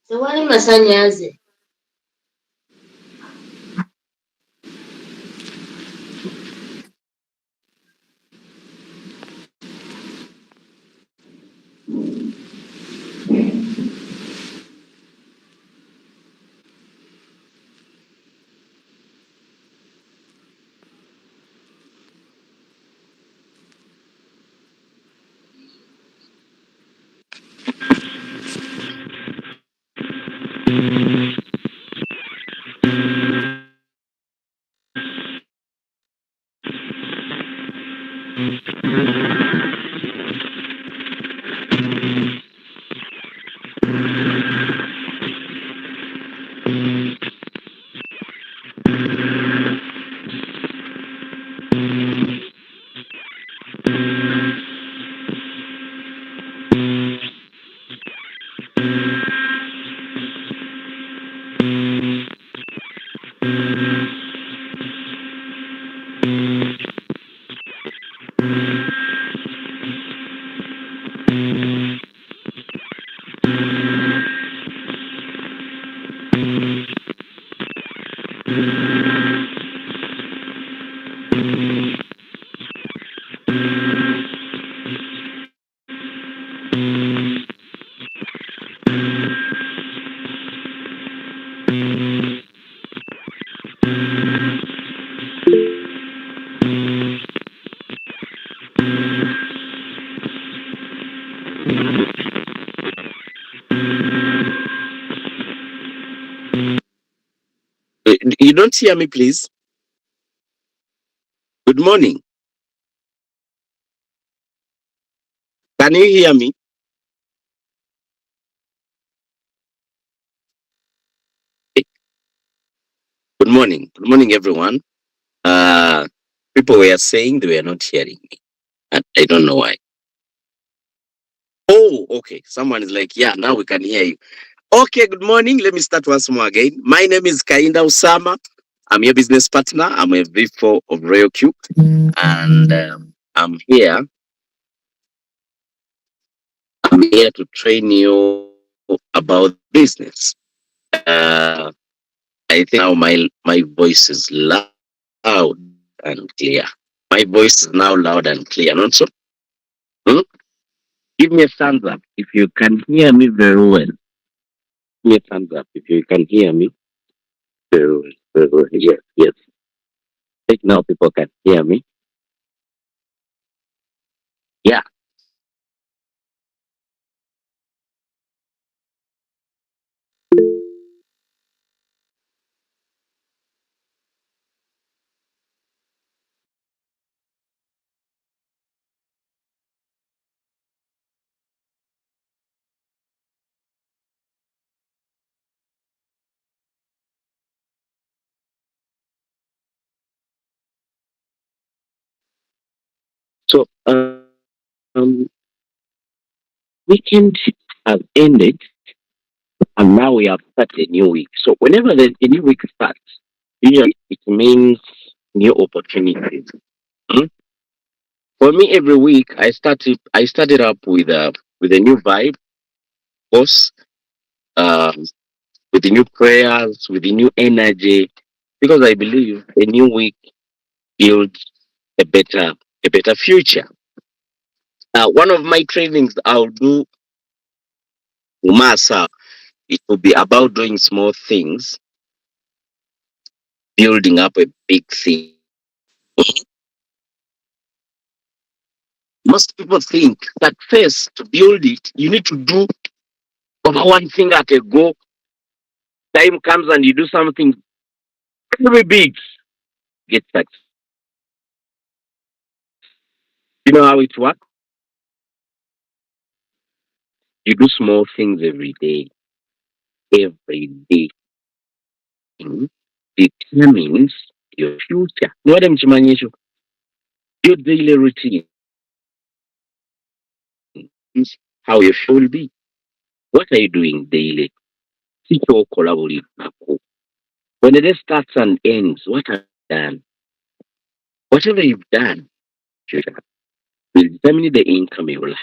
Tewali masannyalaze. You don't hear me, please? Good morning. Can you hear me? Eh, Good morning. Good morning, everyone. Uh, People were saying they were not hearing me, and I don't know why. Oh, okay. Someone is like, yeah, now we can hear you. Okay, good morning. Let me start once more again. My name is Kayinda Usaamah. I'm your business partner. I'm a V4 of Royal Q, and I'm here. I'm here to train you about business. Uh, I think now my voice is loud and clear. My voice is now loud and clear. Not so? Hmm? Give me a thumbs up if you can hear me very well. Give me a thumbs up if you can hear me very well. Very well. Yes, yes. Right now people can hear me. Yeah. So um weekend has ended, And now we have started a new week. So whenever a new week starts, usually it means new opportunities. Hmm? For me, every week I started up with a new vibe, of course, um, with the new prayers, with the new energy, because I believe a new week builds a better a better future. One of my trainings I'll do Umasa, it will be about doing small things, building up a big thing. Most people think that first to build it, you need to do over one thing at a go. Time comes and you do something very big, get success. You know how it works? You do small things every day. Every day determines your future. Mwade mchimanyisho, your daily routine is how your future will be. What are you doing daily? Sicho collaborate nako. When the day starts and ends, what have you done? Whatever you've done, future will determine the income you will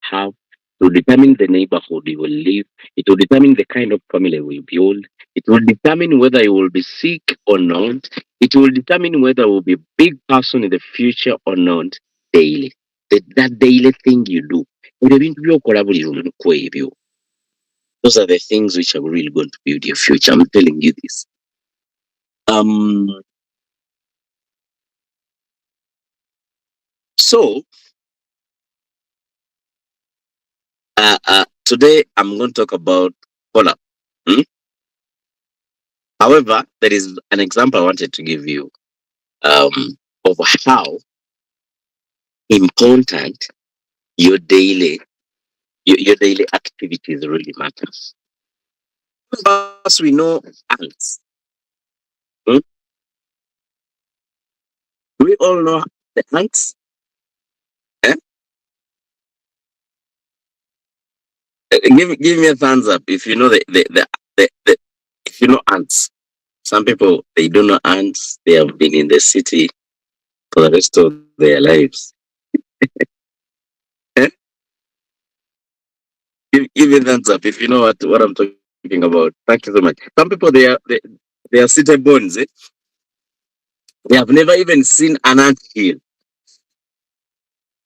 have, it will determine the neighborhood you will live, it will determine the kind of family you will build, it will determine whether you will be sick or not, it will determine whether you will be a big person in the future or not daily. That daily thing you do. Those are the things which are really going to build your future. I'm telling you this. Um so today I'm going to talk about collab. Hmm? However, there is an example I wanted to give you of how important your daily your daily activities really matters. As we know ants. Hmm? We all know the ants. Eh? Give me a thumbs up if you know the if you know ants. Some people they don't know ants. They have been in the city for the rest of their lives. Eh? Give me a thumbs up if you know what I'm talking about. Thank you so much. Some people they are city bones. Eh? They have never even seen an ant hill.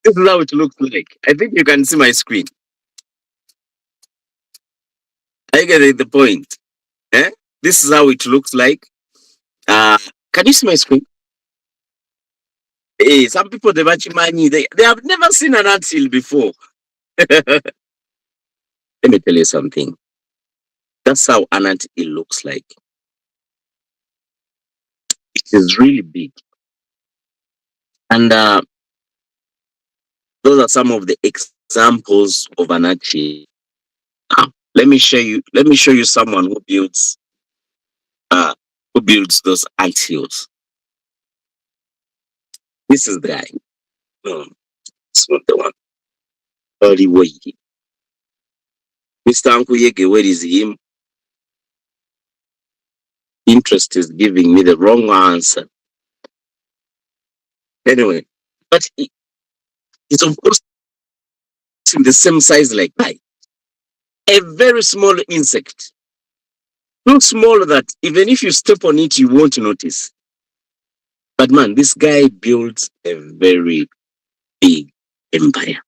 This is how it looks like. I think you can see my screen. I get the point. Eh? This is how it looks like. Uh, can you see my screen? Hey, some people they have never seen an ant hill before. Let me tell you something. That's how an ant hill looks like. It is really big, and those are some of the examples of an ant hill. Now, let me show you. Let me show you someone who builds those ant hills. This is the guy. No, it's not the one. Sorry, wait. Mr. Uncle Yege, where is him? Interest is giving me the wrong answer. Anyway, but it's of course in the same size like pie. A very small insect. Too small that even if you step on it, you won't notice. But man, this guy builds a very big empire.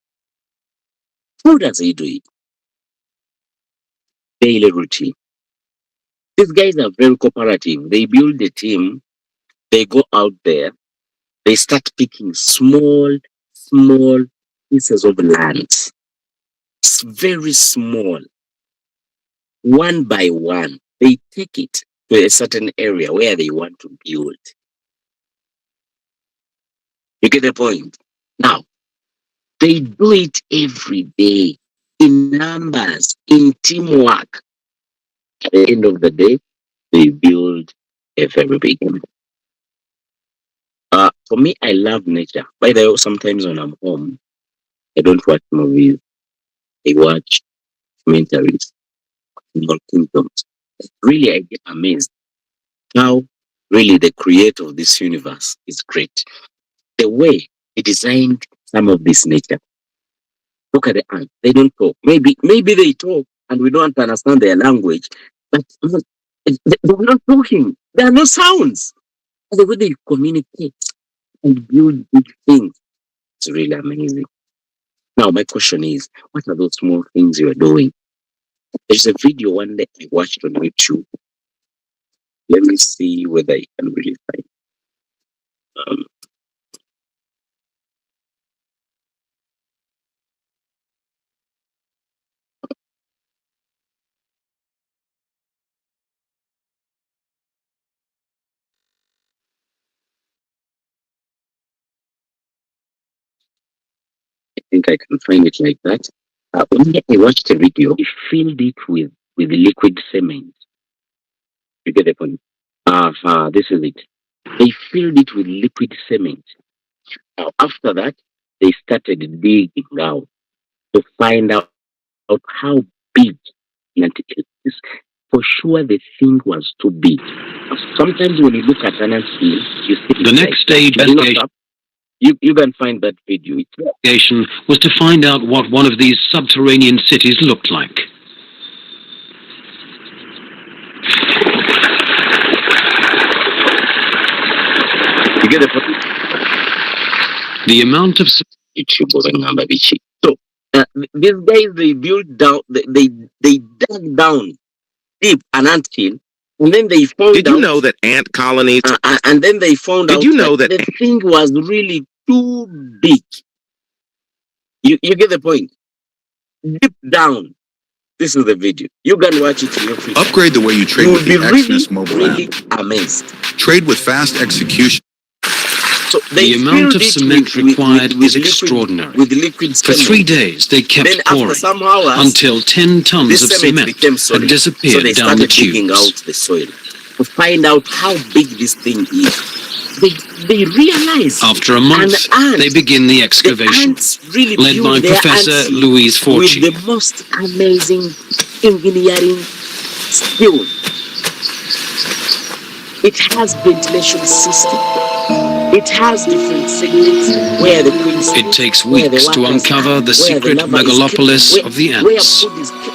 How does he do it? Daily routine. These guys are very cooperative. They build a team, they go out there, they start picking small pieces of land. It's very small, one by one. They take it to a certain area where they want to build. You get the point? Now, they do it every day in numbers, in teamwork. At the end of the day, they build a very big empire. For me, I love nature. By the way, sometimes when I'm home, I don't watch movies. I watch documentaries. animal kingdoms. Really, I get amazed how really the creator of this universe is great. The way he designed some of this nature. Look at the ants. They don't talk. Maybe they talk and we don't understand their language, but they're not talking. There are no sounds. The way they communicate and build big things, it's really amazing. Now, my question is, what are those small things you are doing? There's a video one day I watched on YouTube. Let me see whether I can really find. Um, I think I can find it like that. One day I watched a video. He filled it with liquid cement. You get the point? This is it. They filled it with liquid cement. Now, after that, they started digging out to find out how big an ant is. For sure, the thing was too big. Sometimes when you look at an ant hill, you see The next stage investigation you can find that video. was to find out what one of these subterranean cities looked like. You get the point? The amount of So these guys they built down they dug down deep an ant hill, and then they found Did you out know that ant colonies? and then they found Did out you know that that the thing was really too big. You get the point? Deep down. This is the video. You can watch it in your free time. Upgrade the way you trade You with will be the really, Xmas mobile really app. amazed. Trade with fast execution. So they the amount filled of it cement required is extraordinary. with liquid For cement. 3 days, they kept Then after pouring some hours, until 10 tons this of cement cement became had solid. So disappeared they down the started digging out tubes. the soil to find out how big this thing is. They realized After a month, they begin the the excavation, ants really led by build their Professor ants Louise with Forci. the most amazing engineering skills. It has ventilation system. It has different segments where the queens It takes where the weeks to workers uncover are, the where secret the lava is megalopolis kept, of the where ants. food is kept.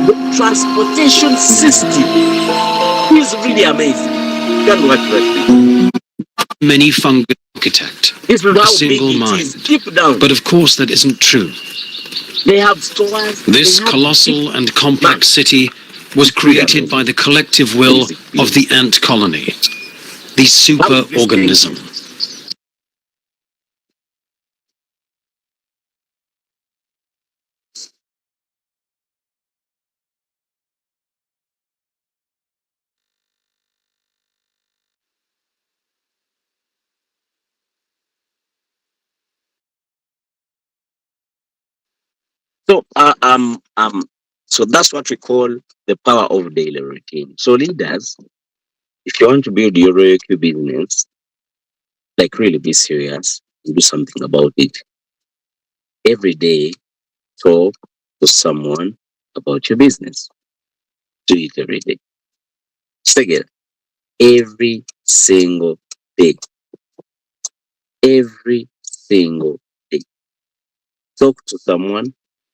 The transportation system is really amazing. You can watch that video. Many fungus architect, This is a how single big it mind. is. Deep down. But of course that isn't true. They have stores. This they have colossal big and complex banks. city was It's really created by amazing. the collective will Basic of building. the ant colony, the How is this thing? superorganism. So so that's what we call the power of daily routine. So leaders, if you want to build your ROQ business, like really be serious and do something about it. Every day, talk to someone about your business. Do it every day. Say it every single day. Every single day. Talk to someone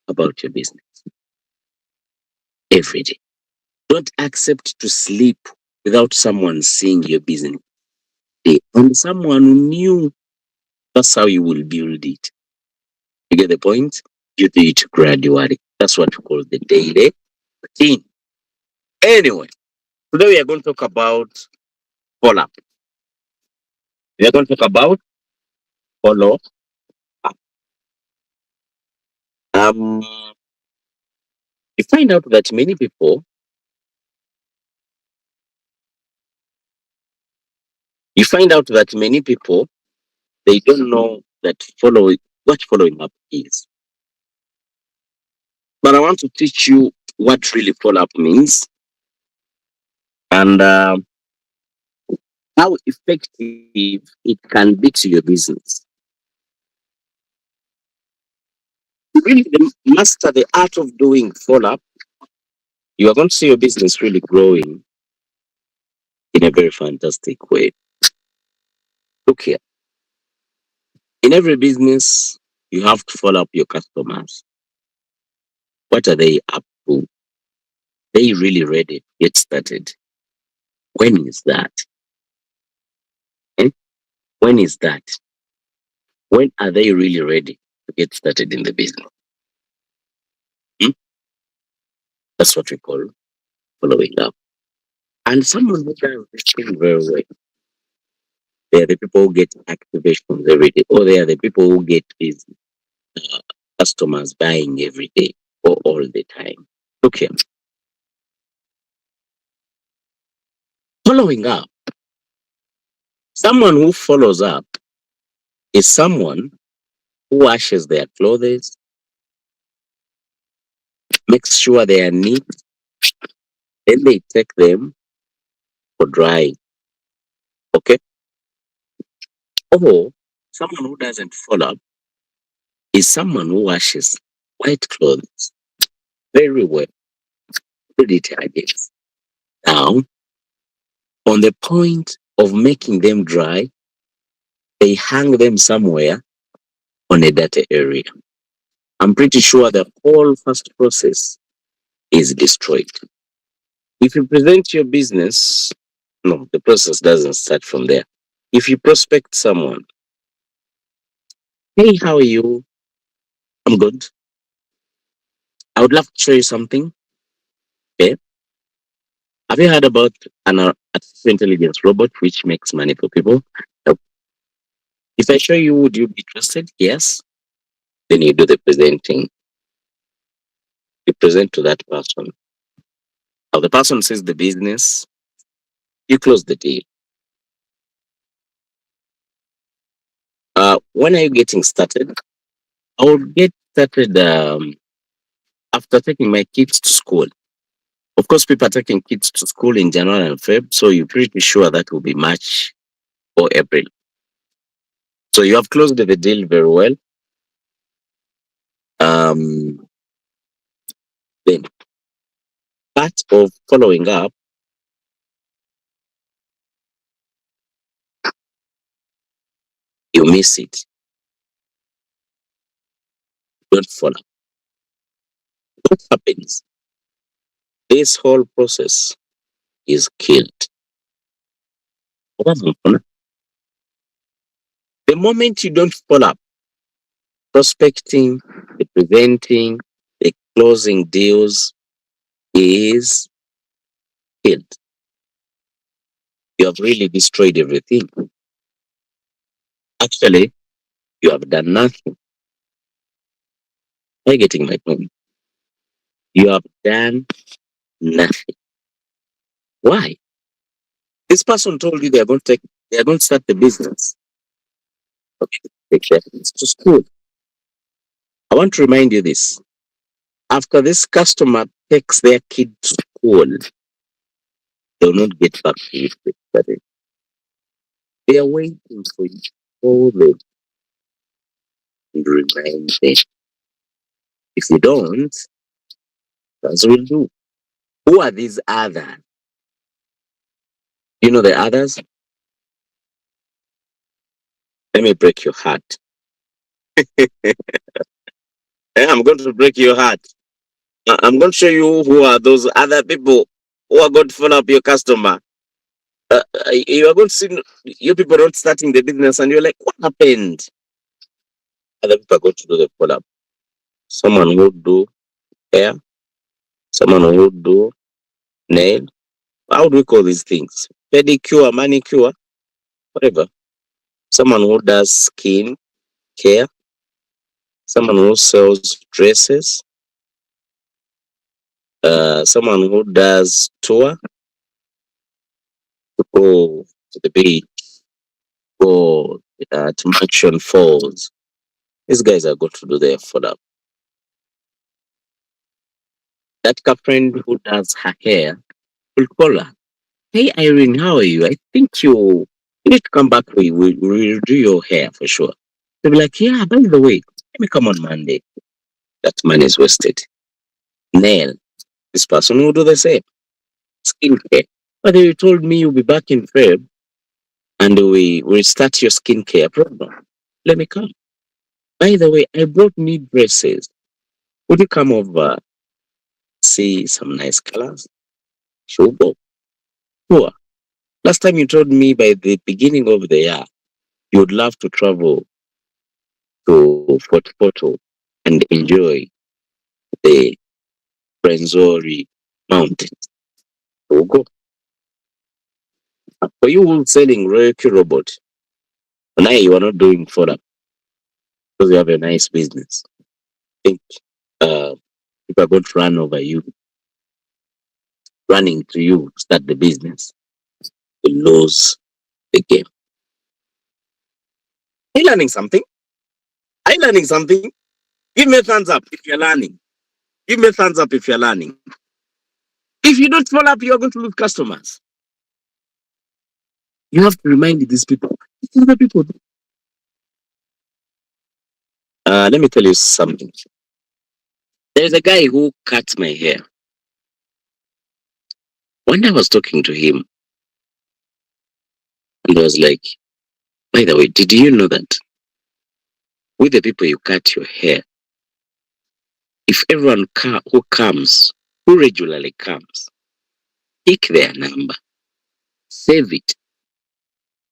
about your business every day. Don't accept to sleep without someone seeing your business day. And someone who knew that's how you will build it. You get the point? You do it gradually. That's what we call the daily routine. Anyway, today we are going to talk about follow up. We are going to talk about follow up. Um, you find out that many people, you find out that many people, they don't know that what following up is. But I want to teach you what really follow up means and how effective it can be to your business. Really master the art of doing follow up. you are going to see your business really growing in a very fantastic way. Look here, in every business, you have to follow up your customers. What are they up to? They really ready to get started? When is that? Eh? When is that? When are they really ready to get started in the business? Hmm? That's what we call following up. And someone who does this thing very well, they are the people who get activations every day, or they are the people who get these uh, customers buying every day or all the time. Look here, following up. Someone who follows up is someone who washes their clothes, makes sure they are neat, then they take them for drying. Okay? Or someone who doesn't follow up is someone who washes white clothes very well, pretty tidy. Now, on the point of making them dry, they hang them somewhere on a dirty area. I'm pretty sure the whole first process is destroyed. If you present your business, no, the process doesn't start from there. If you prospect someone, hey, how are you? I'm good. I would love to show you something. Okay. Have you heard about an artificial intelligence robot which makes money for people? Nope. If I show you, would you be interested? Yes. Then you do the presenting. You present to that person. Now the person says the business, you close the deal. When are you getting started? I would get started after taking my kids to school. Of course, people are taking kids to school in January and Feb, so you're pretty sure that will be March or April. So you have closed the deal very well. Then part of following up, you miss it. Don't follow. What happens? This whole process is killed. The moment you don't follow up, prospecting, the presenting, the closing deals is killed. You have really destroyed everything. Actually, you have done nothing. Are you getting my point? You have done nothing. Why? This person told you they are going to start the business. Okay, take their kids to school. I want to remind you this. After this customer takes their kid to school, they will not get back to you. They are waiting for you to call them and remind them. If you don't, that's what we'll do. Who are these others? You know the others? Let me break your heart. I'm going to break your heart. I'm going to show you who are those other people who are going to follow up your customer. You are going to see you people not starting the business and you're like, what happened? Other people are going to do the follow up. Someone who do hair, someone who do nail. How do we call these things? Pedicure, manicure, whatever. Someone who does skin care, someone who sells dresses, someone who does tour to go to the beach, go to Mansion Falls. These guys are going to do their follow up. That friend who does her hair will call her. Hey Irene, how are you? I think you need to come back. We'll do your hair for sure. They'll be like, yeah, by the way, let me come on Monday. That money is wasted. Nail. This person will do the same. Skincare. But you told me you'll be back in Feb and we will start your skincare program. Let me come. By the way, I brought me dresses. Would you come over, see some nice colors? Sure. Go. Sure. Last time you told me by the beginning of the year, you would love to travel to Fort Portal and enjoy the Brenzori Mountains. We'll go. For you who selling Reiki robot, now you are not doing for that because you have a nice business. Think people are going to run over you, running to you, start the business, you lose the game. Are you learning something? Are you learning something? Give me a thumbs up if you're learning. Give me a thumbs up if you're learning. If you don't follow up, you're going to lose customers. You have to remind these people. Other people do. Let me tell you something. There's a guy who cuts my hair. One day I was talking to him and I was like, by the way, did you know that with the people you cut your hair, if everyone who comes, who regularly comes, pick their number, save it.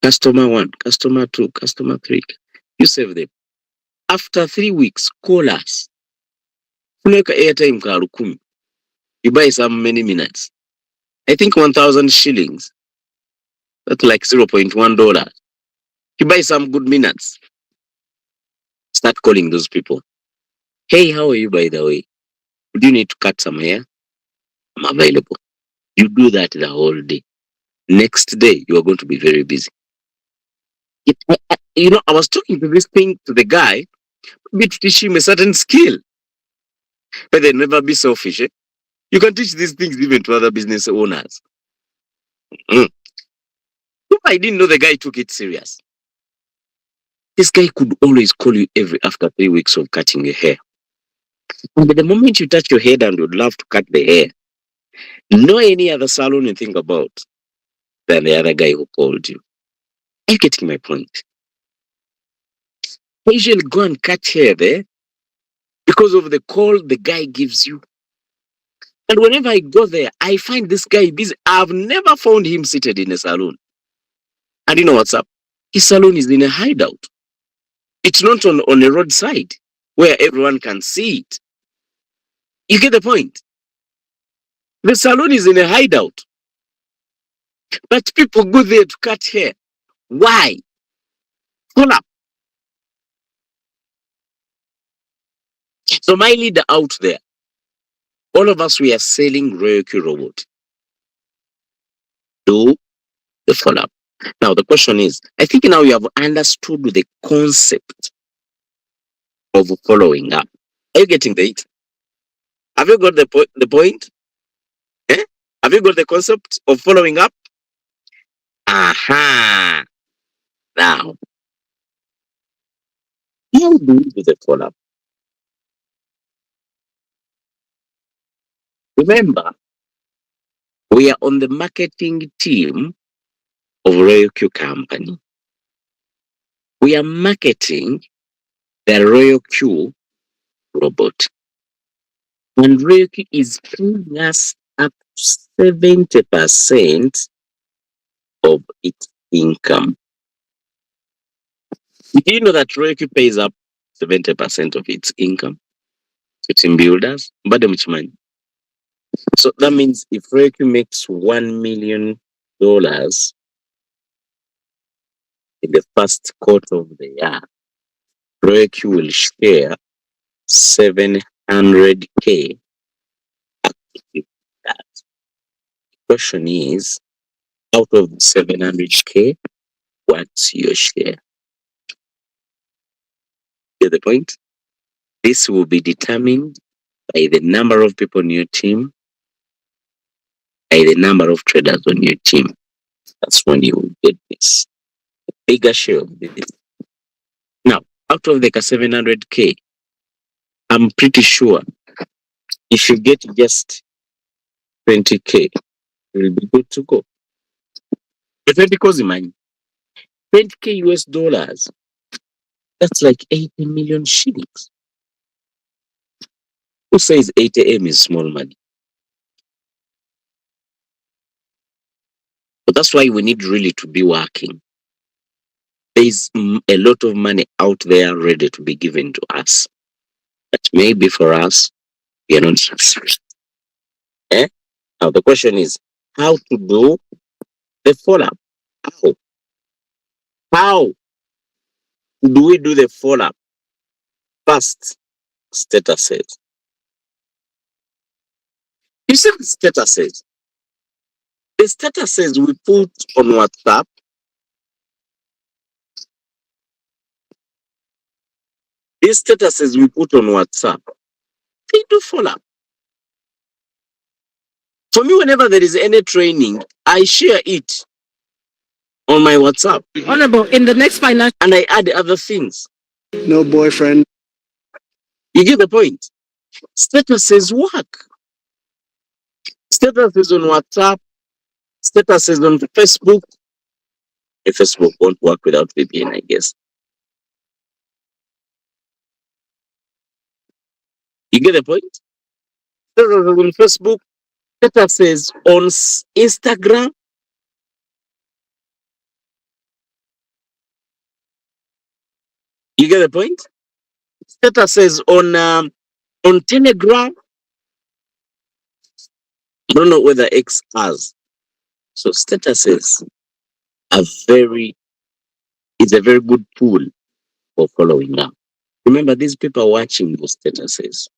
Customer 1, customer 2, customer 3. You save them. After 3 weeks, call us. Unaweka airtime ka 10. You buy some many minutes. I think 1,000 shillings. That's like $0.1. You buy some good minutes. Start calling those people. Hey, how are you, by the way? Do you need to cut some hair? I'm available. You do that the whole day. Next day, you are going to be very busy. I was talking to this thing to the guy, but to teach him a certain skill. But they never be selfish. Eh? You can teach these things even to other business owners. Mm. I didn't know the guy took it serious. This guy could always call you after 3 weeks of cutting your hair. But the moment you touch your head and would love to cut the hair, no any other salon you think about than the other guy who called you. Are you getting my point? I usually go and cut hair there because of the call the guy gives you. And whenever I go there, I find this guy busy. I've never found him seated in a salon. And you know what's up? His salon is in a hideout. It's not on a roadside where everyone can see it. You get the point? The salon is in a hideout. But people go there to cut hair. Why? Pull up. So my leader out there, all of us, we are selling Reiki robot. Do the follow-up. Now the question is, I think now you have understood the concept of following up. Are you getting it? Have you got the point? Eh? Have you got the concept of following up? Aha. Now, how do we do the follow-up? Remember, we are on the marketing team of Royal Q Company. We are marketing the Royal Q robot. And Royal Q is paying us up to 70% of its income. Did you know that Royal Q pays up 70% of its income to team builders? But much money. So that means if Royal Q makes $1 million in the first quarter of the year, Royal Q will share 700K. That question is, out of the 700K, what's your share? Get the point? This will be determined by the number of people on your team, by the number of traders on your team. That's when you will get this bigger share of this. Now, out of the 700K, I'm pretty sure if you get just 20K. You'll be good to go. But because imagine 20K US dollars, that's like 80 million shillings. Who says 80M is small money? But that's why we need really to be working. There's a lot of money out there ready to be given to us. But maybe for us, we are not successful. Eh? Now the question is how to do the follow-up. How? How do we do the follow-up? First, statuses. You see the statuses. The statuses we put on WhatsApp, these statuses we put on WhatsApp, they do follow-up. For me, whenever there is any training, I share it on my WhatsApp. Honorable, in the next financial. And I add other things. No boyfriend. You get the point? Statuses work. Statuses on WhatsApp, statuses on Facebook. Facebook won't work without VPN, I guess. You get the point? Statuses on Facebook, statuses on Instagram. You get the point? Statuses on Telegram. I don't know whether X has. So statuses are it's a very good tool for following up. Remember, these people are watching your statuses.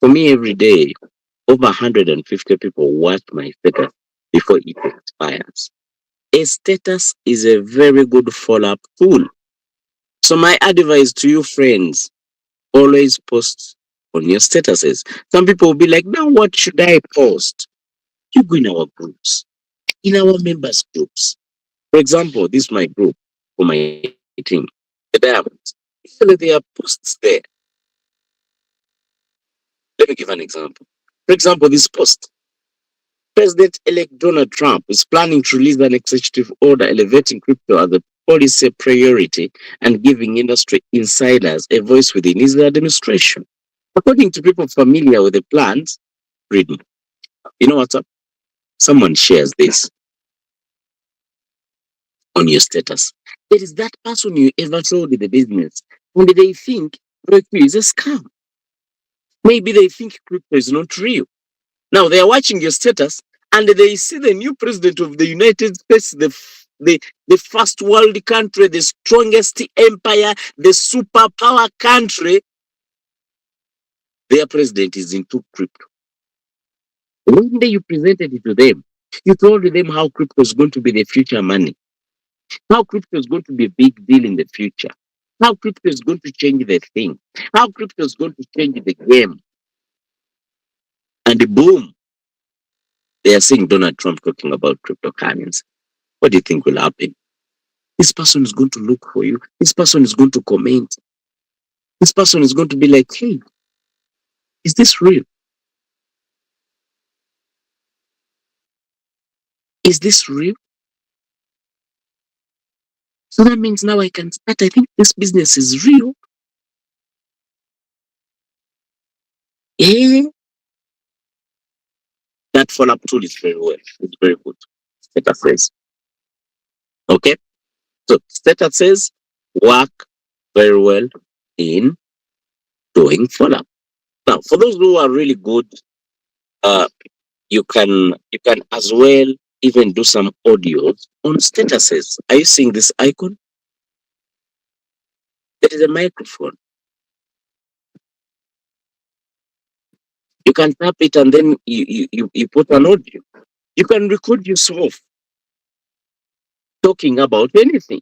For me, every day, over 150 people watch my status before it expires. A status is a very good follow-up tool. So my advice to you friends, always post on your statuses. Some people will be like, now what should I post? You go in our groups, in our members groups. For example, this is my group for my team, the Diamonds. Usually there are posts there. Let me give an example. For example, this post. President-elect Donald Trump is planning to release an executive order elevating crypto as a policy priority and giving industry insiders a voice within his administration. According to people familiar with the plans, read me. You know what's up? Someone shares this on your status. There is that person you ever told the business, and they think crypto is a scam. Maybe they think crypto is not real. Now they are watching your status and they see the new president of the United States, the first world country, the strongest empire, the superpower country. Their president is into crypto. One day you presented it to them. You told them how crypto is going to be the future money, how crypto is going to be a big deal in the future, how crypto is going to change the thing, how crypto is going to change the game. And boom, they are seeing Donald Trump talking about cryptocurrency. What do you think will happen? This person is going to look for you. This person is going to comment. This person is going to be like, hey, is this real? Is this real? So that means now I can start. I think this business is real. Eh? That follow-up tool is very well. It's very good. Statuses. Okay? So statuses work very well in doing follow-up. Now, for those who are really good, you can as well even do some audios on statuses. Are you seeing this icon? There is a microphone. You can tap it and then you put an audio. You can record yourself talking about anything.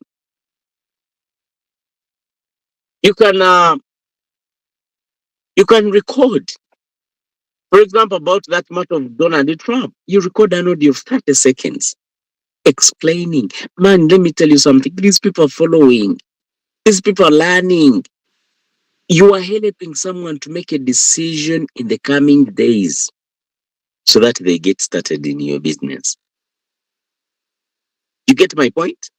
You can record, for example, about that matter of Donald Trump. You record an audio of 30 seconds explaining, man, let me tell you something. These people are following. These people are learning. You are helping someone to make a decision in the coming days. so that they get started in your business. You get my point?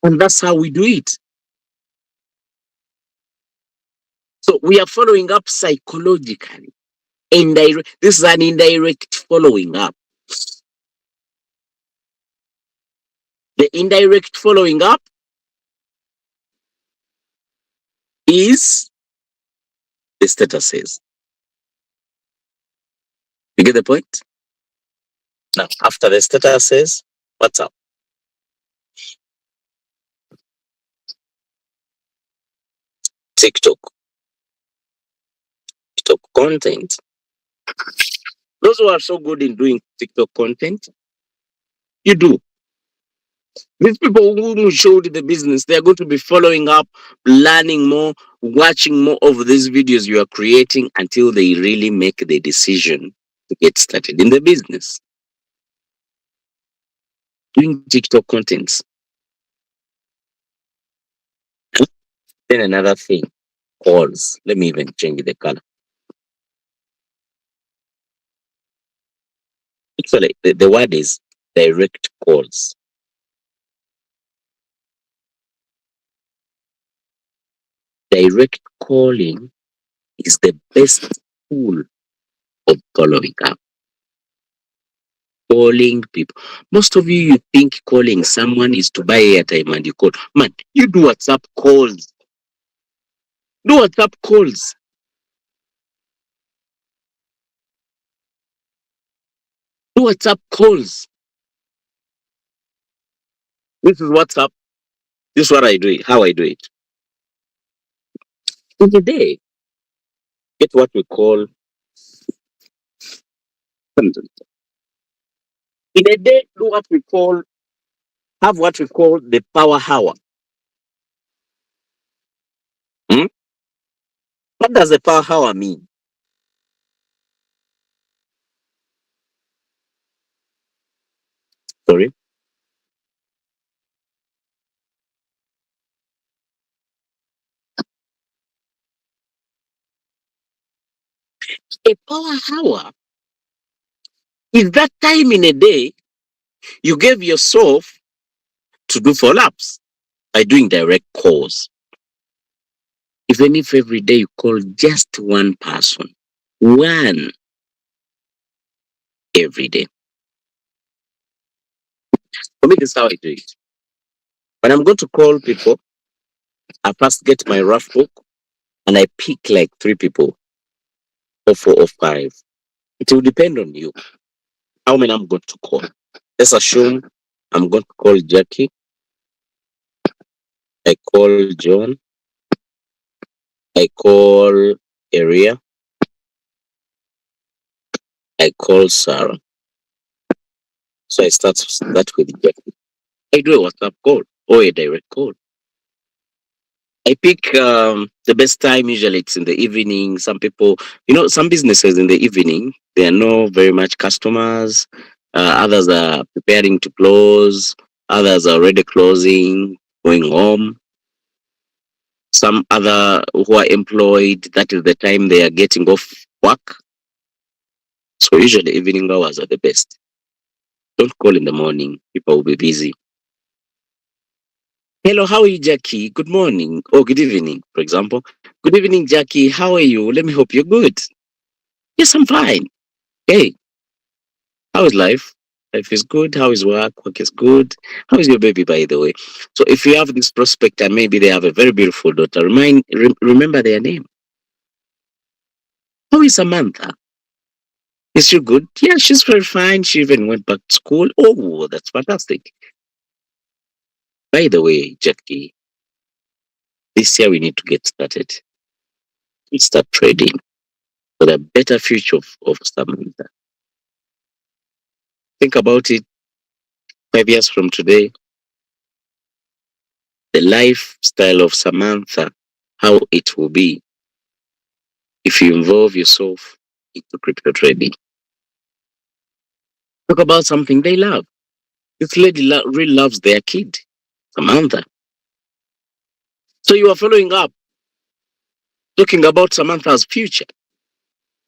And that's how we do it. So we are following up psychologically. Indirect. This is an indirect following up. The indirect following up is the statuses. You get the point? Now, after the statuses, what's up? TikTok. TikTok content. Those who are so good in doing TikTok content, you do. These people who showed the business, they are going to be following up, learning more, watching more of these videos you are creating until they really make the decision to get started in the business. Doing TikTok contents. Then another thing, calls. Let me even change the color. Actually, the word is direct calls. Direct calling is the best tool of following up. Calling people. Most of you think calling someone is to buy airtime and you call. Man, you do WhatsApp calls. Do WhatsApp calls. Do WhatsApp calls. This is WhatsApp. This is what I do it, how I do it. In the day, get what we call in a day, do what we call have what we call the power hour. Hmm? What does the power hour mean? Sorry. A power hour is that time in a day you gave yourself to do follow-ups by doing direct calls. Even if every day you call just one person, one every day. For me, this is how I do it. When I'm going to call people, I first get my rough book and I pick like 3 people, or 4 or 5. It will depend on you how many I'm going to call. Let's assume I'm going to call Jackie, I call John, I call Area, I call Sarah. So I start that with Jackie. I do a WhatsApp call or a direct call. I pick the best time. Usually it's in the evening. Some people, some businesses in the evening, there are no very much customers. Others are preparing to close. Others are already closing, going home. Some other who are employed, that is the time they are getting off work. So usually evening hours are the best. Don't call in the morning. People will be busy. Hello, how are you, Jackie? Good morning or good evening, for example. Good evening, Jackie. How are you? Let me hope you're good. Yes, I'm fine. Hey, how is life? Life is good. How is work? Work is good. How is your baby, by the way? So if you have this prospect and maybe they have a very beautiful daughter, remember their name. How is Samantha? Is she good? Yeah, she's very fine. She even went back to school. Oh, that's fantastic. By the way, Jackie, this year we need to get started. Let's start trading for the better future of Samantha. Think about it 5 years from today, the lifestyle of Samantha, how it will be if you involve yourself into crypto trading. Talk about something they love. This lady really loves their kid, Samantha. So you are following up, talking about Samantha's future.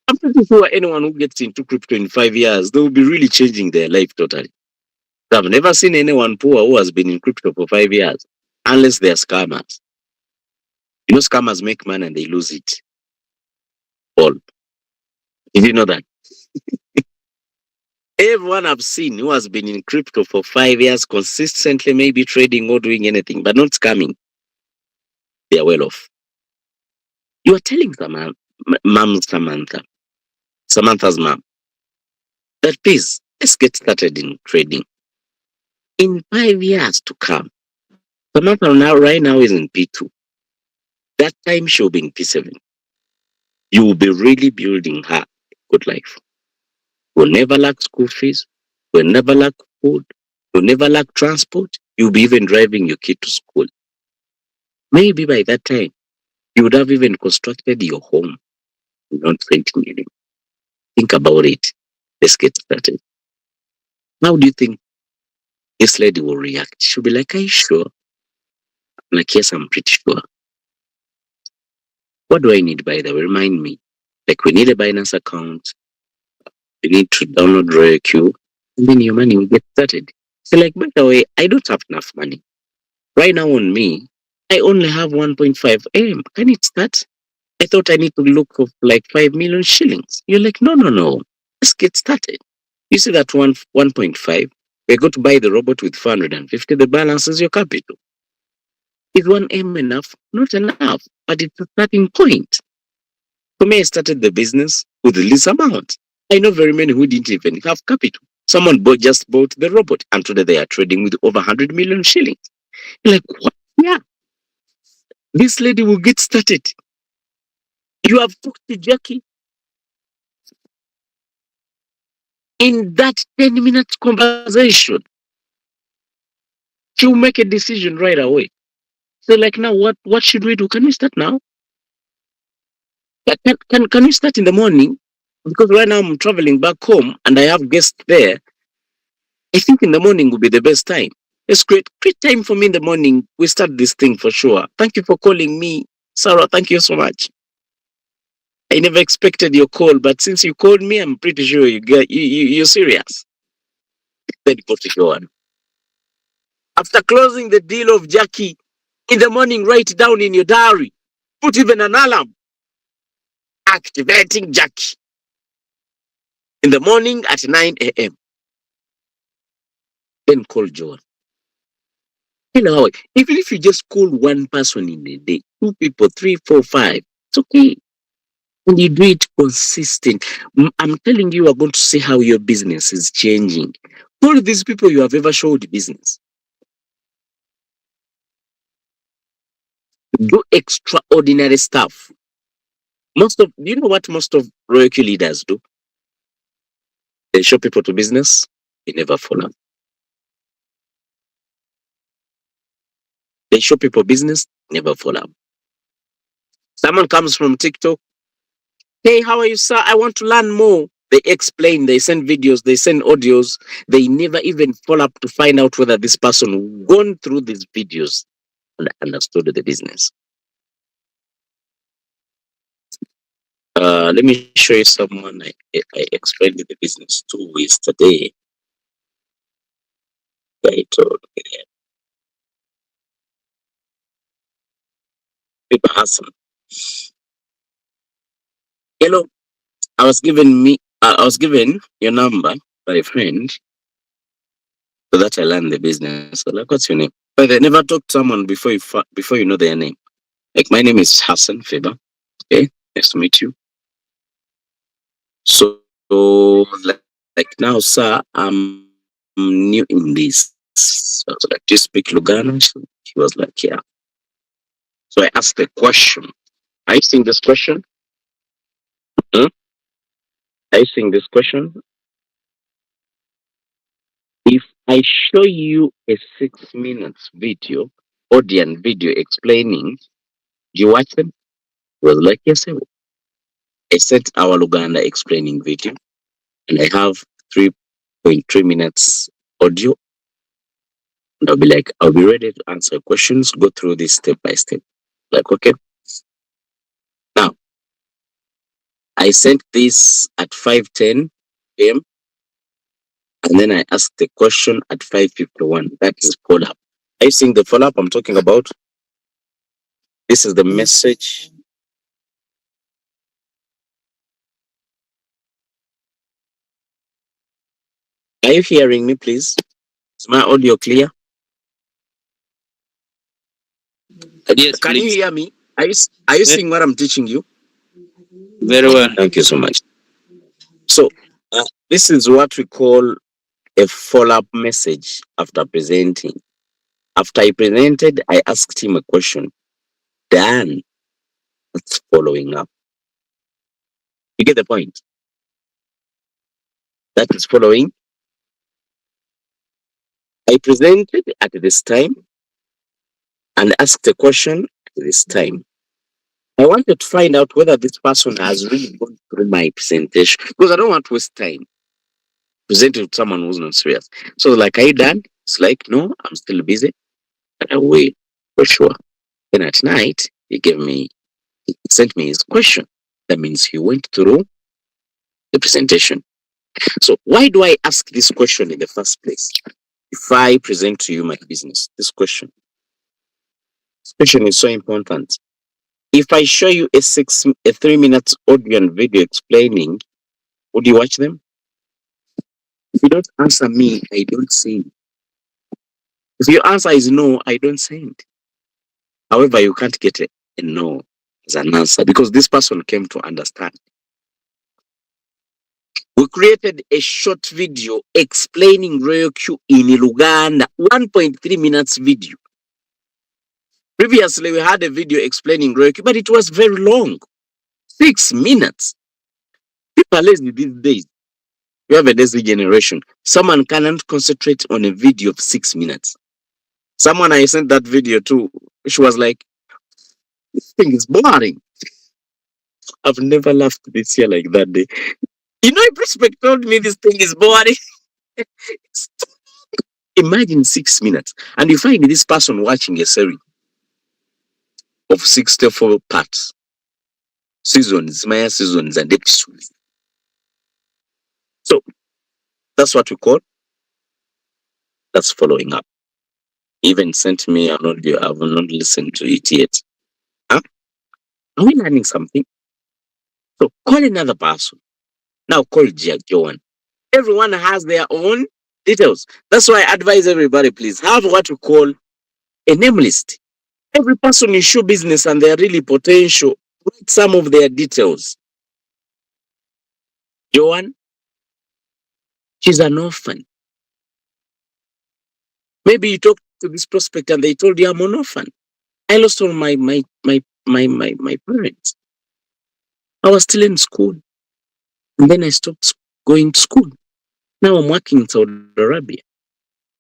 I'm pretty sure anyone who gets into crypto in 5 years, they will be really changing their life totally. I've never seen anyone poor who has been in crypto for 5 years, unless they're scammers. You know, scammers make money and they lose it all. Did you know that? Everyone I've seen who has been in crypto for 5 years consistently, maybe trading or doing anything, but not scamming, they are well off. You are telling Samantha's mom, that please, let's get started in trading. In 5 years to come, Samantha right now is in P2. That time she'll be in P7. You will be really building her a good life. Will never lack school fees, will never lack food, will never lack transport. You'll be even driving your kid to school. Maybe by that time, you would have even constructed your home, not renting anymore. Think about it. Let's get started. How do you think this lady will react? She'll be like, are you sure? I'm like, yes, I'm pretty sure. What do I need, by the way? Remind me. Like, we need a Binance account. We need to download RoyalQ. And then your money will get started. So, like, by the way, I don't have enough money. Right now on me, I only have 1.5 M. Can it start? I thought I need to look for like 5 million shillings. You're like, no, no, no. Let's get started. You see that 1.5? We're going to buy the robot with 450. The balance is your capital. Is 1M enough? Not enough, but it's a starting point. For me, I started the business with the least amount. I know very many who didn't even have capital. Someone just bought the robot, and today they are trading with over 100 million shillings. You're like, what? Yeah. This lady will get started. You have talked to Jackie. In that 10 minutes conversation, she'll make a decision right away. So, like, now, what should we do? Can we start now? Can we start in the morning? Because right now I'm traveling back home and I have guests there. I think in the morning will be the best time. It's great time for me in the morning. We start this thing for sure. Thank you for calling me, Sarah. Thank you so much. I never expected your call, but since you called me, I'm pretty sure you're serious. Then go to go on. After closing the deal of Jackie, in the morning, write it down in your diary. Put even an alarm. Activating Jackie. In the morning at 9 a.m. Then call Joel. You know, even if you just call one person in a day, two people, three, four, five, it's okay. And you do it consistent. I'm telling you, are going to see how your business is changing. All these people you have ever showed business. Do extraordinary stuff. Do you know what most of RoyalQ leaders do? They show people to business, they never follow. They show people business, never follow. Someone comes from TikTok. Hey, how are you, sir? I want to learn more. They explain, they send videos, they send audios. They never even follow up to find out whether this person gone through these videos and understood the business. Let me show you someone I explained the business to yesterday. I told people Hassan. Hello, I was given your number by a friend so that I learned the business. So like, what's your name? But I never talked to someone before you know their name. Like, my name is Hassan Faber. Okay, nice to meet you. So like now, sir, I'm new in this. So I was like, do you speak Lugano? So he was like, yeah. So I asked the question. Are you seeing this question? Hmm? Are you seeing this question? If I show you a 6 minutes video, audio video explaining, do you watch them? He was like, yes, I will. I sent our Luganda explaining video, and I have 3.3 minutes audio. And I'll be like, I'll be ready to answer questions, go through this step by step. Like, okay. Now, I sent this at 5:10 p.m. and then I asked the question at 5:51. That is follow up. Are you seeing the follow up I'm talking about? This is the message. Are you hearing me, please? Is my audio clear? Yes, Can you please. hear me? Are you Ve- seeing what I'm teaching you? Very well. Thank you so much. So, this is what we call a follow up message after presenting. After I presented, I asked him a question. Then, that's following up. You get the point? That is following. I presented at this time and asked a question at this time. I wanted to find out whether this person has really gone through my presentation because I don't want to waste time presenting to someone who's not serious. So, like, are you done? It's like, no, I'm still busy. And I wait for sure. Then at night, he sent me his question. That means he went through the presentation. So, why do I ask this question in the first place? If I present to you my business, this question is so important. If I show you a 3 minutes audio and video explaining, would you watch them? If you don't answer me, I don't send. If your answer is no, I don't send. However, you can't get a no as an answer because this person came to understand. We created a short video explaining Royal Q in Luganda, 1.3 minutes video. Previously, we had a video explaining Royal Q, but it was very long, 6 minutes. People are lazy these days. You have a lazy generation. Someone cannot concentrate on a video of 6 minutes. Someone I sent that video to, she was like, this thing is boring. I've never laughed this year like that day. You know, a prospect told me this thing is boring. Imagine 6 minutes. And you find this person watching a series of 64 parts, seasons, Maya seasons, and episodes. So that's what we call that's following up. Even sent me an audio. I have not listened to it yet. Huh? Are we learning something? So call another person. Now call Joan. Everyone has their own details. That's why I advise everybody, please have what we call a name list. Every person in show business and they're really potential, write some of their details. Joan, she's an orphan. Maybe you talked to this prospect and they told you I'm an orphan. I lost all my parents. I was still in school. And then I stopped going to school. Now I'm working in Saudi Arabia.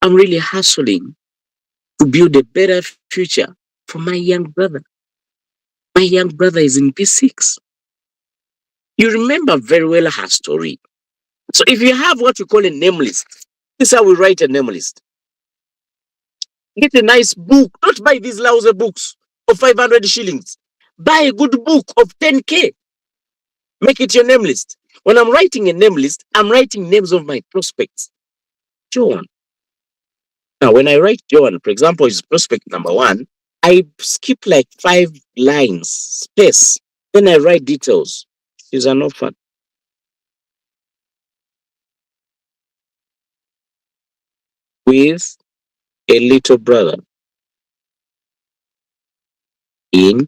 I'm really hustling to build a better future for my young brother. My young brother is in P6. You remember very well her story. So if you have what we call a name list, this is how we write a name list. Get a nice book. Don't buy these lousy books of 500 shillings. Buy a good book of 10K. Make it your name list. When I'm writing a name list, I'm writing names of my prospects. Joan. Now, when I write Joan, for example, is prospect number 1, I skip like 5 lines, space. Then I write details. She's an orphan with a little brother in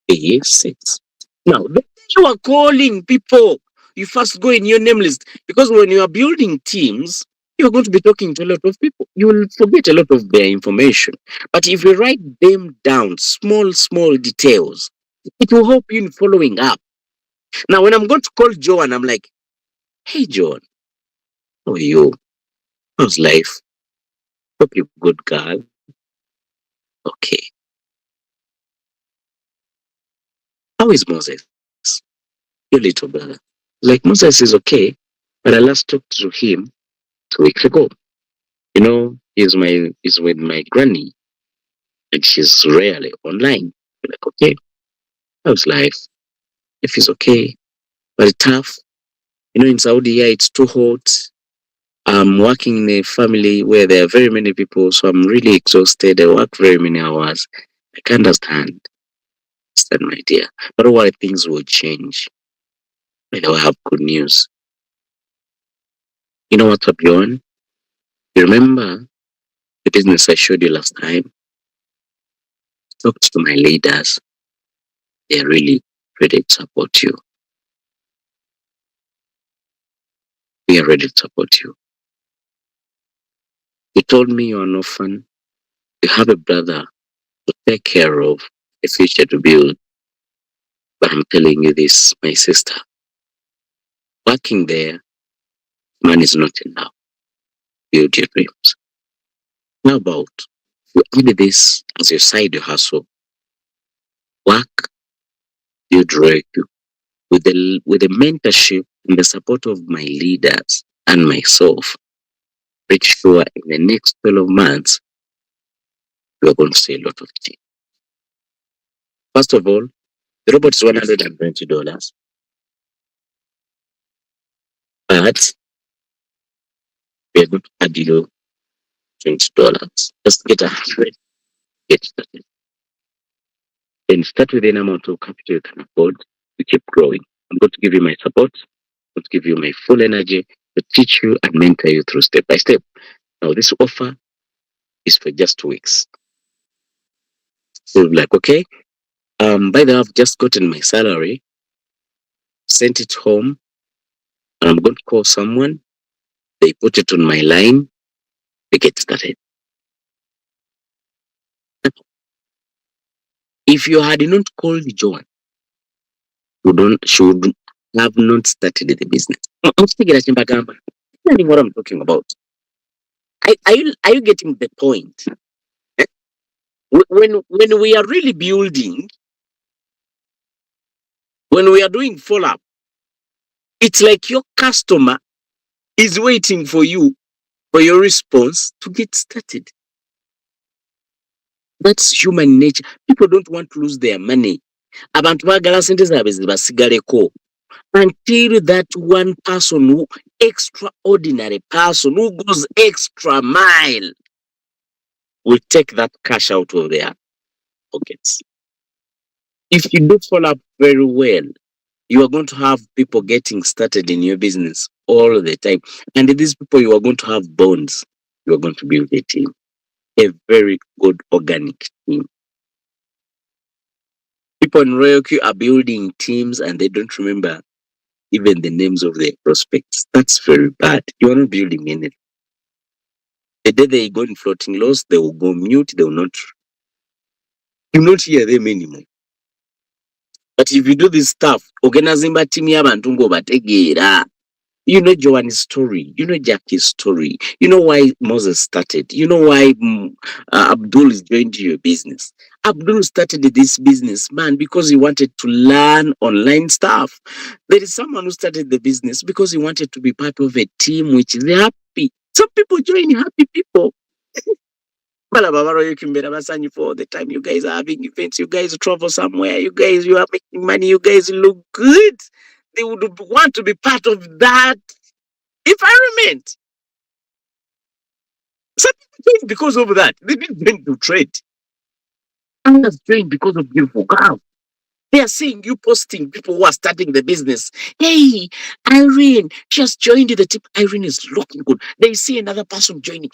P6. Now, the day you are calling people, you first go in your name list because when you are building teams, you're going to be talking to a lot of people. You will forget a lot of their information. But if you write them down, small details, it will help you in following up. Now, when I'm going to call Joan, I'm like, hey, Joan, how are you? How's life? Hope you're good, girl. Okay. How is Moses? Your little brother. Like, Moses is okay, but I last talked to him 2 weeks ago. You know, he's with my granny, and she's rarely online. Like, okay, how's life? If he's okay, very tough. In Saudi here, it's too hot. I'm working in a family where there are very many people, so I'm really exhausted. I work very many hours. I can't understand. Understand, my dear. But don't worry, things will change. By the way, I have good news. You know what's up, Bjorn? You remember the business I showed you last time? Talk to my leaders. They're really ready to support you. We are ready to support you. You told me you're an orphan. You have a brother to take care of, a future to build. But I'm telling you this, my sister. Working there, money is not enough. Build your dreams. How about you add this as your side hustle? Work, build rescue. With the mentorship and the support of my leaders and myself, pretty sure in the next 12 months, we are going to see a lot of things. First of all, the robot is $120, but we are going to add you $20. Just get 100, get started. Then start with an amount of capital you can afford to keep growing. I'm going to give you my support. I'm going to give you my full energy to teach you and mentor you through step by step. Now, this offer is for just 2 weeks. So, like, okay, by the way, I've just gotten my salary, sent it home, and I'm going to call someone. They put it on my line. They get started. If you had not called Joan, she would have not started the business. I'm speaking at Chimbagamba. Understanding what I'm talking about. Are you getting the point? Eh? When we are really building, when we are doing follow-up, it's like your customer is waiting for you for your response to get started. That's human nature. People don't want to lose their money. Abantu bagala sente zaabwe zibasigaleko until that one person who extraordinary person who goes extra mile will take that cash out of their pockets. If you do follow up very well, you are going to have people getting started in your business all the time. And these people, you are going to have bonds. You are going to build a team, a very good organic team. People in Royal Q are building teams and they don't remember even the names of their prospects. That's very bad. You are not building anything. The day they go in floating loss, they will go mute. They will not. You will not hear them anymore. But if you do this stuff, organizing team y'abantu ng'obategeera. You know Joanne's story. You know Jackie's story. You know why Moses started. You know why Abdul is joined your business. Abdul started this business, man, because he wanted to learn online stuff. There is someone who started the business because he wanted to be part of a team which is happy. Some people join happy people. For all the time you guys are having events, you guys travel somewhere, you are making money, you guys look good. They would want to be part of that environment. Some people join because of that. They didn't join to trade. Others join because of beautiful girls. They are seeing you posting people who are starting the business. Hey, Irene just joined the team. Irene is looking good. They see another person joining.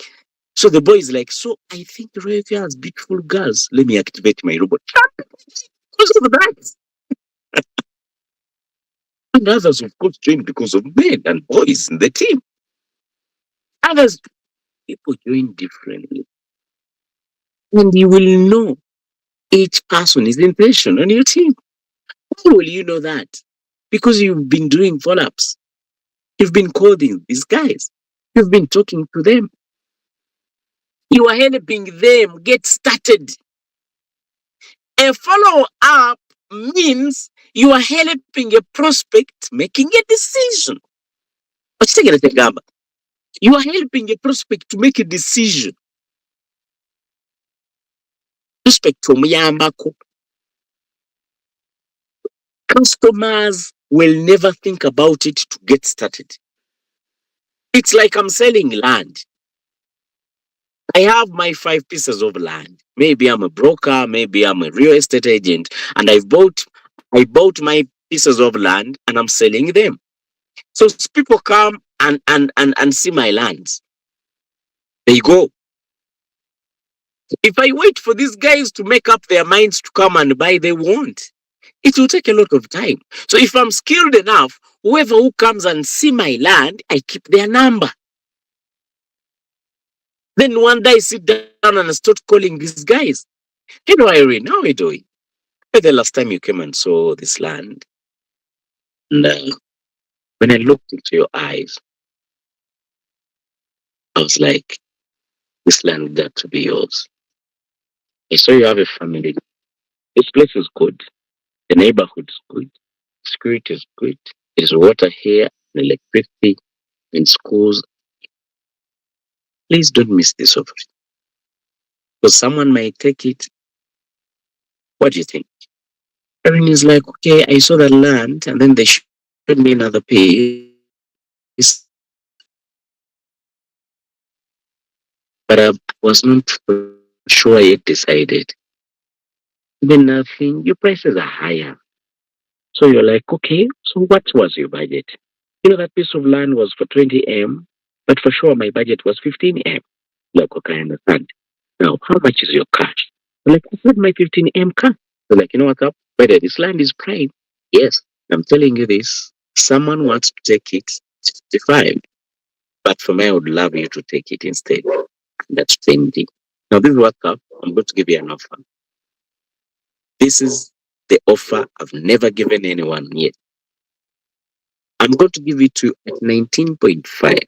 So the boy is like, so I think Royalty has beautiful girls. Let me activate my robot. Because of that. And others, of course, join because of men and boys in the team. Others, people join differently. And you will know each person is intention on your team. How will you know that? Because you've been doing follow-ups. You've been calling these guys. You've been talking to them. You are helping them get started. A follow-up means you are helping a prospect making a decision. You are helping a prospect to make a decision. Prospect from Yambako. Customers will never think about it to get started. It's like I'm selling land. I have my 5 pieces of land. Maybe I'm a broker, maybe I'm a real estate agent, and I bought my pieces of land and I'm selling them. So people come and see my lands. They go. If I wait for these guys to make up their minds to come and buy, they won't. It will take a lot of time. So if I'm skilled enough, whoever who comes and see my land, I keep their number. Then one day I sit down and I start calling these guys. Hello, Irene, how are you doing? When the last time you came and saw this land? And when I looked into your eyes, I was like, this land got to be yours. I saw you have a family. This place is good. The neighborhood is good. Security is good. There's water here, and electricity, and schools. Please don't miss this opportunity. Because someone might take it. What do you think? Erin is like, okay, I saw the land, and then they showed me another piece. But I was not sure yet decided. Then nothing, your prices are higher. So you're like, okay, so what was your budget? You know, that piece of land was for 20M, but for sure my budget was 15M. Like, okay, I understand. Now, how much is your cash? I'm like, I said my 15M cash. They're like, you know what's up? Whether this land is prime. Yes, I'm telling you this. Someone wants to take it 65. But for me, I would love you to take it instead. That's 20. Now, this is what's up. I'm going to give you an offer. This is the offer I've never given anyone yet. I'm going to give it to you at 19.5.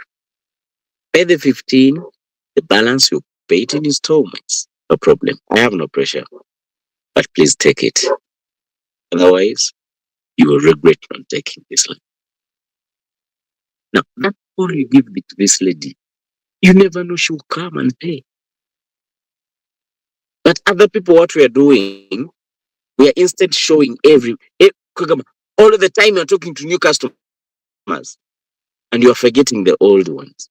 Pay the 15, the balance you pay it in installments. No problem. I have no pressure. But please take it. Otherwise, you will regret not taking this land. Now, that's all you give it to this lady. You never know she will come and pay. But other people, what we are doing, we are instead showing all of the time you're talking to new customers and you're forgetting the old ones.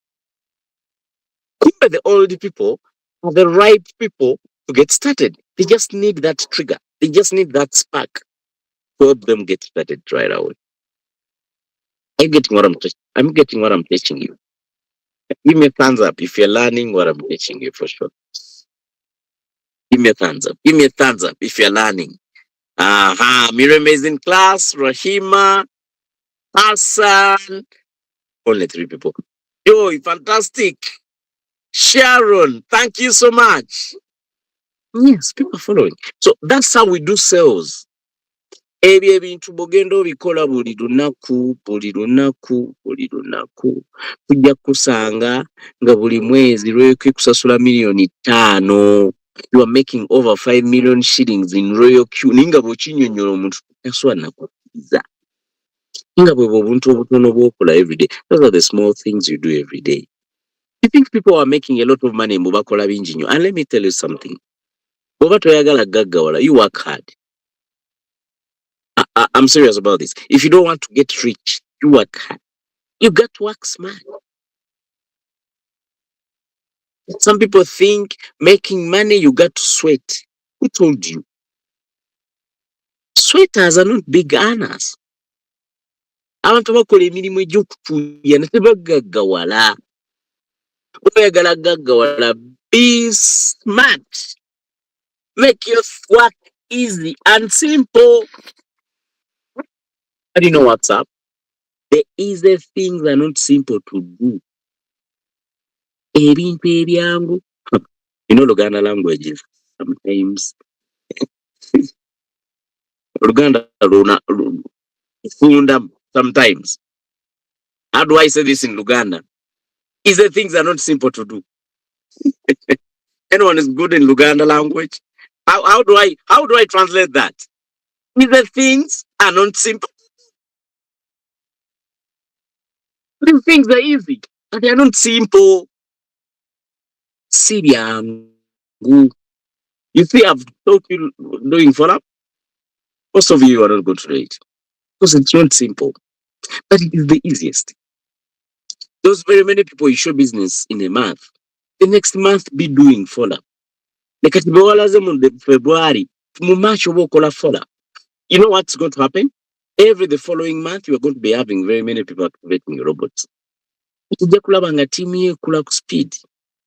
The old people are the right people to get started. They just need that trigger. They just need that spark to help them get started right away. I'm getting what I'm getting what I'm teaching you. Give me a thumbs up if you're learning what I'm teaching you for sure. Give me a thumbs up. Give me a thumbs up if you're learning. Miriam is in class. Rahima, Hassan. Only 3 people. Yo, fantastic. Sharon, thank you so much. Yes, people are following. So that's how we do sales. Ebyo ebintu bugendo bikola buli lunaku, buli lunaku, buli lunaku. Kujja kusanga nga buli mwezi lw'oyokwe kusasula $5,000,000. You are making over 5 million shillings in royal queue. Ninga bw'okinyonnyola omuntu taswa nakukkiriza. Ninga bwe obuntu obutono bw'okola every day. Those are the small things you do every day. You think people are making a lot of money mbu bakola bingi nnyo. And let me tell you something. Bw'oba toyagala gaggawala, you work hard. I'm serious about this. If you don't want to get rich, you work hard. You got to work smart. Some people think making money, you got to sweat. Who told you? Sweaters are not big earners. Abantu bakola emirimu egy'okutuuya ne tebagaggawala. Oyagala gaggawala, be smart. Make your work easy and simple. How do you know what's up? The easy things are not simple to do. Ebintu ebyangu. You know Luganda languages. Sometimes Luganda funda sometimes. How do I say this in Luganda? Easy things are not simple to do. Anyone is good in Luganda language? How do I translate that? Easy things are not simple. These things are easy, but they are not simple. Sibyangu. You see, I've taught you doing follow-up. Most of you are not good to it. Because it's not simple, but it is the easiest. Those very many people you show business in a month, the next month be doing follow. Nekati bewalaze mu February, mu March oba okola follow. You know what's going to happen? Every the following month, you are going to be having very many people activating your robots. Ukija kulaba nga team ye kula ku speed.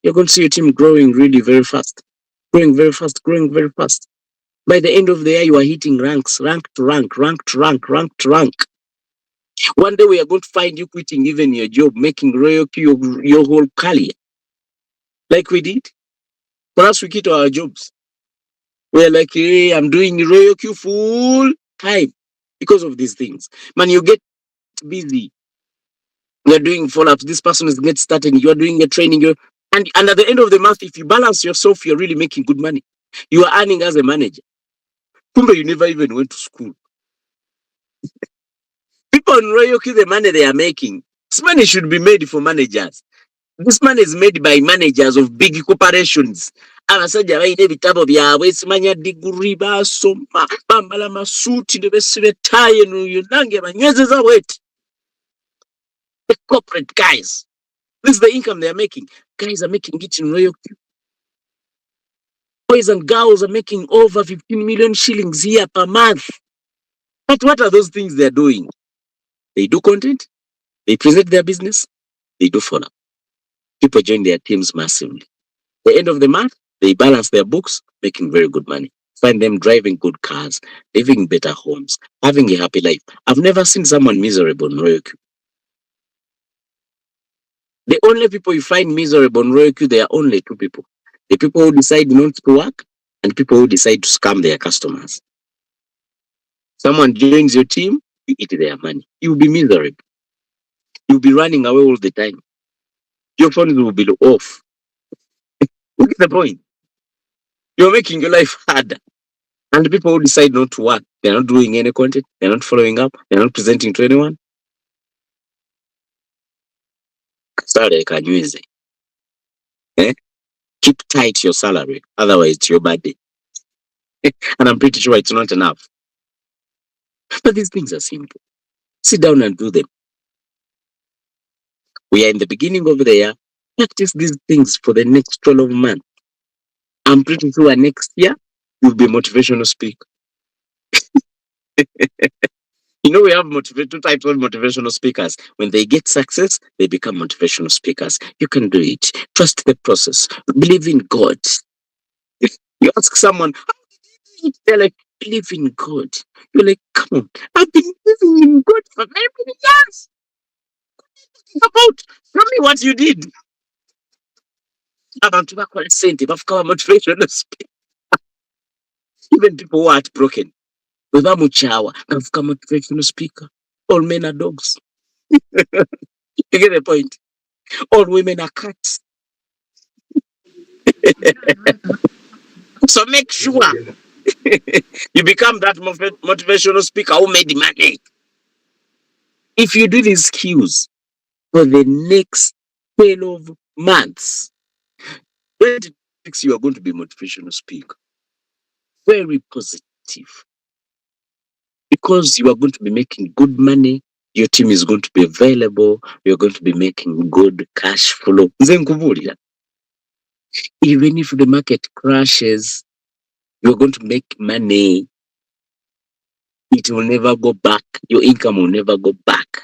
You're going to see your team growing really very fast. Growing very fast, growing very fast. By the end of the year, you are hitting ranks, rank to rank, rank to rank, rank to rank. One day we are going to find you quitting even your job, making royalty your whole career. Like we did. For us, we quit our jobs. We're like, hey, I'm doing royalty full time because of these things. Man, you get busy. You're doing follow-ups. This person is get started. You are doing a training. And at the end of the month, if you balance yourself, you're really making good money. You are earning as a manager. Kumbe, you never even went to school. People in Royalty, the money they are making, this money should be made for managers. This money is made by managers of big corporations. Abasajja balina ebitabo byabwe simanya diguri basoma bambala masuuti ne besiba ettaayi eno yonna banywezeza bweti. The corporate guys. This is the income they are making. Guys are making it in Royalty. Boys and girls are making over 15 million shillings here per month. But what are those things they're doing? They do content, they present their business, they do follow. People join their teams massively. At the end of the month, they balance their books, making very good money. Find them driving good cars, living in better homes, having a happy life. I've never seen someone miserable in Royalty. The only people you find miserable in Royalty, there are only two people. The people who decide not to work and people who decide to scam their customers. Someone joins your team, you eat their money. You'll be miserable. You'll be running away all the time. Your phone will be off. Look at the point. You're making your life harder. And the people who decide not to work, they're not doing any content, they're not following up, they're not presenting to anyone. Sorry, can you say? Keep tight your salary, otherwise it's your bad day. And I'm pretty sure it's not enough. But these things are simple. Sit down and do them. We are in the beginning of the year. Practice these things for the next 12 months. I'm pretty sure next year you'll be a motivational speaker. You know, we have two types of motivational speakers. When they get success, they become motivational speakers. You can do it. Trust the process. Believe in God. If you ask someone, how did you do it? They're like, believe in God. You're like, come on, I've been believing in God for very many years. About, tell me what you did. Abantu bakola sente bafuka motivational speaker. Even people who are heartbroken. Bwe bamukyawa bafuka motivational speaker. All men are dogs. You get the point? All women are cats. So make sure you become that motivational speaker who made money. If you do these skills for the next 12 months, 26 you are going to be a motivational speaker. Very positive. Because you are going to be making good money, your team is going to be available, you're going to be making good cash flow. Even if the market crashes, you're going to make money. It will never go back. Your income will never go back.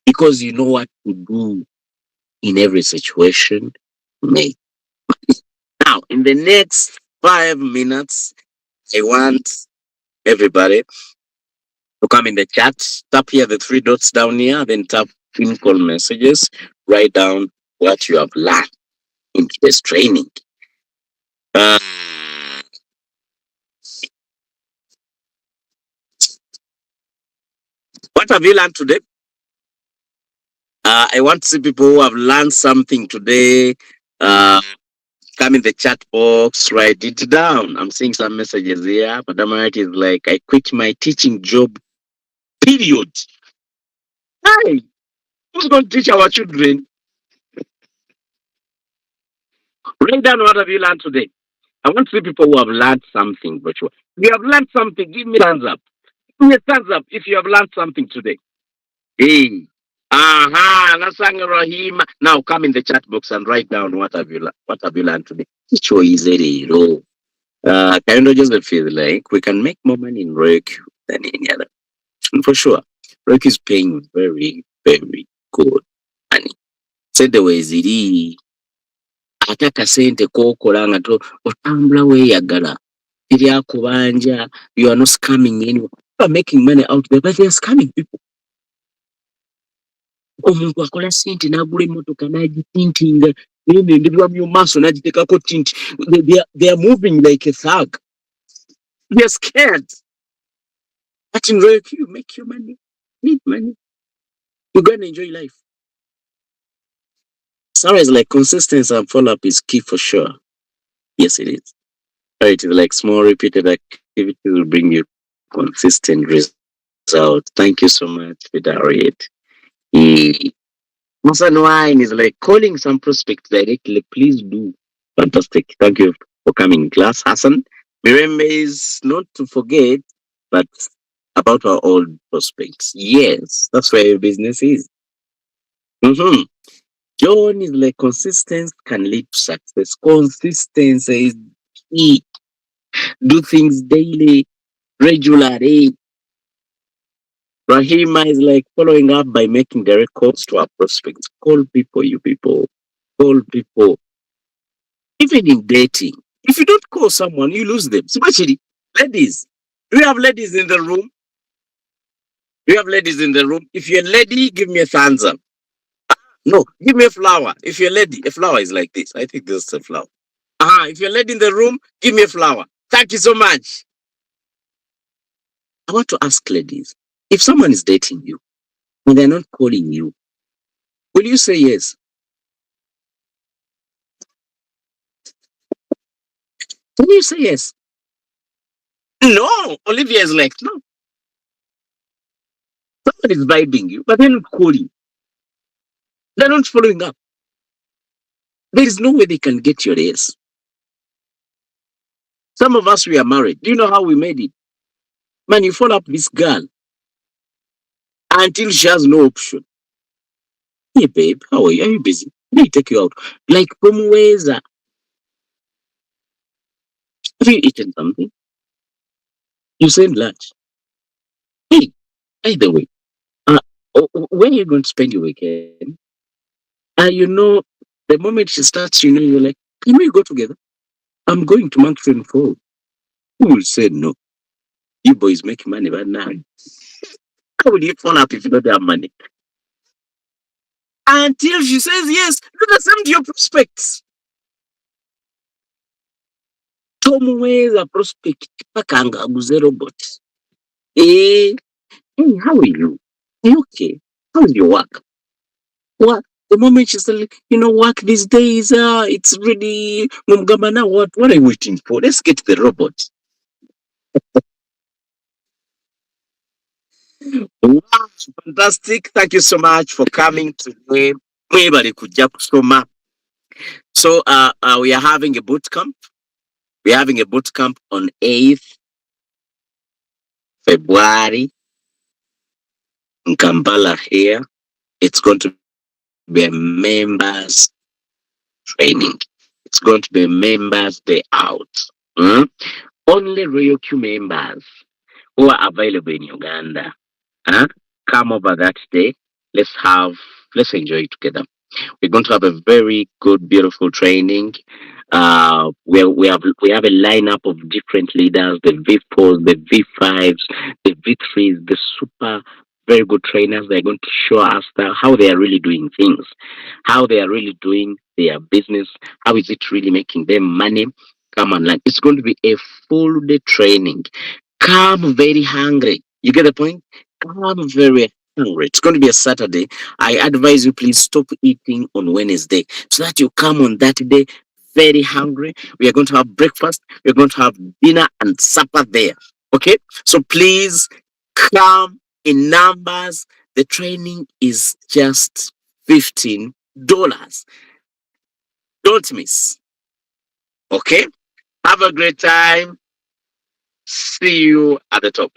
Because you know what to do in every situation. Mate. Now, in the next 5 minutes, I want everybody to come in the chat. Tap here the 3 dots down here, then tap pin call messages. Write down what you have learned in today's training. Uh, what have you learned today? I want to see people who have learned something today. Come in the chat box, write it down. I'm seeing some messages here. Madam White is like, I quit my teaching job, period. Hi, who's going to teach our children? Write down what have you learned today. I want to see people who have learned something virtual. If you have learned something, give me thumbs up. Give me a thumbs up if you have learned something today. Hey. Nasanga Rahima. Now come in the chat box and write down what have you learned today. Kicho is zero. Kayinda Joseph feels like we can make more money in work than any other. And for sure, work is paying very, very good money. Said the way ziri ate akasente k'okola nga otambula weeyagala teryakubanja, you are not scamming anyone. You are making money out there, but they are scamming people. Omuntu akola sente n'agula emmotoka n'agitintinga n'enenderwa mu maaso n'agiteekako tinti. They are moving like a thug. They are scared. But in work, you make your money, need money. You're going to enjoy life. Sarah is like consistency and follow up is key for sure. Yes, it is. It is like small repeated activities will bring you consistent results. Thank you so much for that. Masan Wine is like calling some prospects directly. Please do. Fantastic. Thank you for coming in class, Hassan. Remember is not to forget, but about our old prospects. Yes, that's where your business is. Mm-hmm. John is like consistency can lead to success. Consistency is key. Do things daily, regularly. Rahima is like following up by making direct calls to our prospects. Call people, you people. Call people. Even in dating, if you don't call someone, you lose them. Especially ladies. Do you have ladies in the room? Do you have ladies in the room? If you're a lady, give me a thumbs up. No, give me a flower. If you're a lady, a flower is like this. I think this is a flower. If you're a lady in the room, give me a flower. Thank you so much. I want to ask ladies, if someone is dating you and they're not calling you, will you say yes? Can you say yes? No. Olivia is like, no. Someone is vibing you, but they're not calling. They're not following up. There is no way they can get your yes. Some of us, we are married. Do you know how we made it? Man, you follow up this girl until she has no option. Hey, babe, how are you? Are you busy? Let me take you out. Like, from where's that? Have you eaten something? You send lunch. Hey, by the way, when are you going to spend your weekend? You know, the moment she starts, you're like, can we go together? I'm going to Mountain Fall. Who will say no? You boys make money, but now, how will you follow up if you don't have money? Until she says yes, do the same to your prospects. Tomweza prospect pakanga aguze robot. Hey, how are you? Are you okay? How's your work? What? The moment she's like, work these days, it's really Mumgamana. What are you waiting for? Let's get the robot. Wow, fantastic. Thank you so much for coming today. Mwebale kujja kusoma. So we are having a boot camp. We're having a boot camp on 8th February in Kampala here. It's going to be a members training. It's going to be a members day out. Only Royal Q members who are available in Uganda. Come over that day. Let's enjoy it together. We're going to have a very good, beautiful training. We have a lineup of different leaders, the V4s, the V5s, the V3s, the super very good trainers. They're going to show us how they are really doing things, how they are really doing their business, how is it really making them money. Come on, like it's going to be a full day training. Come very hungry. You get the point? Come very hungry. It's going to be a Saturday. I advise you please stop eating on Wednesday so that you come on that day very hungry. We are going to have breakfast, we're going to have dinner and supper there. Okay? So please come in numbers. The training is just $15. Don't miss. Okay? Have a great time. See you at the top.